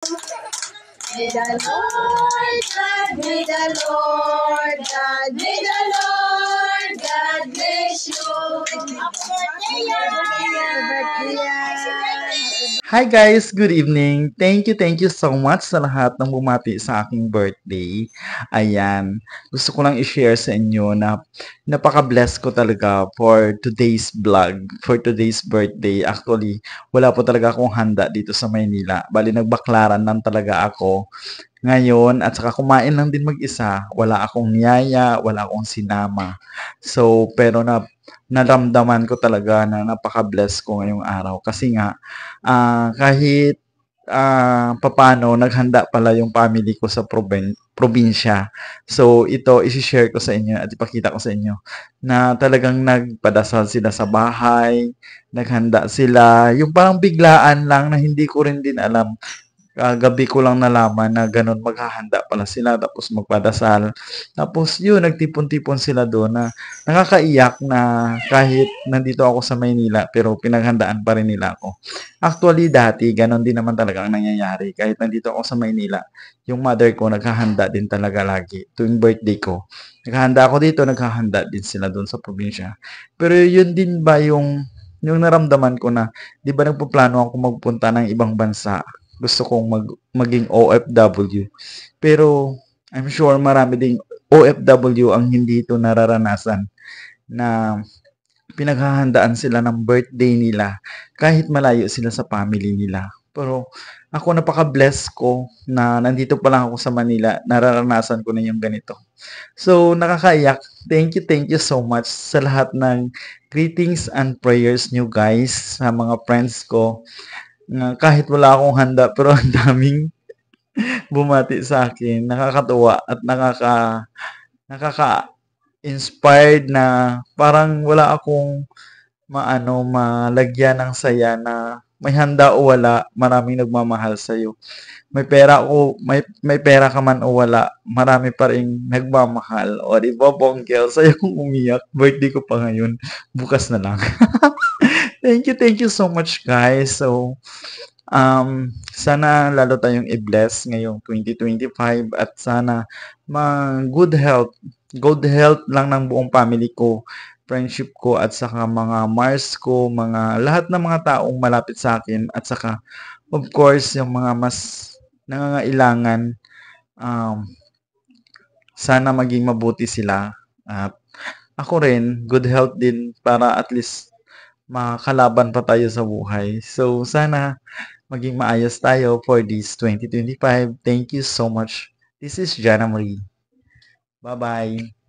May the Lord God, may the Lord God, may the Lord God bless you. Happy birthday! Hi guys! Good evening! Thank you so much sa lahat ng bumati sa aking birthday. Ayan, gusto ko lang i-share sa inyo na napaka-bless ko talaga for today's vlog, for today's birthday. Actually, wala po talaga akong handa dito sa Maynila. Bali, nagbaklaran lang talaga ako ngayon at saka kumain lang din mag-isa. Wala akong niyaya, wala akong sinama. So, pero naramdaman ko talaga na napaka-bless ko ngayong araw kasi nga kahit papano naghanda pala yung family ko sa probinsya. So, ito isi-share ko sa inyo at ipakita ko sa inyo na talagang nagpadasal sila sa bahay, naghanda sila, yung parang biglaan lang na hindi ko rin din alam. Gabi ko lang nalaman na gano'n maghahanda pala sila tapos magpadasal. Tapos yun, nagtipon-tipon sila doon na nakakaiyak na kahit nandito ako sa Maynila pero pinaghandaan pa rin nila ako. Actually, dati gano'n din naman talaga ang nangyayari. Kahit nandito ako sa Maynila, yung mother ko naghahanda din talaga lagi tuwing birthday ko. Naghahanda ako dito, naghahanda din sila doon sa probinsya. Pero yun din ba yung naramdaman ko na, di ba nagpaplano ako magpunta ng ibang bansa, gusto kong maging OFW. Pero I'm sure marami ding OFW ang hindi ito nararanasan na pinaghahandaan sila ng birthday nila kahit malayo sila sa family nila. Pero ako napaka-bless ko na nandito pa lang ako sa Manila, nararanasan ko na yung ganito. So, nakakaiyak. Thank you so much sa lahat ng greetings and prayers nyo guys, sa mga friends ko na kahit wala akong handa pero ang daming bumati sa akin. Nakakatuwa at nakaka-inspired na parang wala akong malagyan ng saya na may handa o wala, maraming nagmamahal sa iyo. May pera ka man o wala, marami pa ring nagmamahal. O di ba, Bongkel, sa'yo kong umiyak. Birthday ko pa ngayon. Bukas na lang. Thank you so much, guys. So, sana lalo tayong i-bless ngayong 2025 at sana good health lang ng buong family ko, friendship ko at saka mga Mars ko, mga lahat ng mga taong malapit sa akin at saka of course yung mga mas nangangailangan, um, sana maging mabuti sila at ako rin good health din para at least makalaban pa tayo sa buhay. So sana maging maayos tayo for this 2025. Thank you so much. This is Jana Marie. Bye-bye.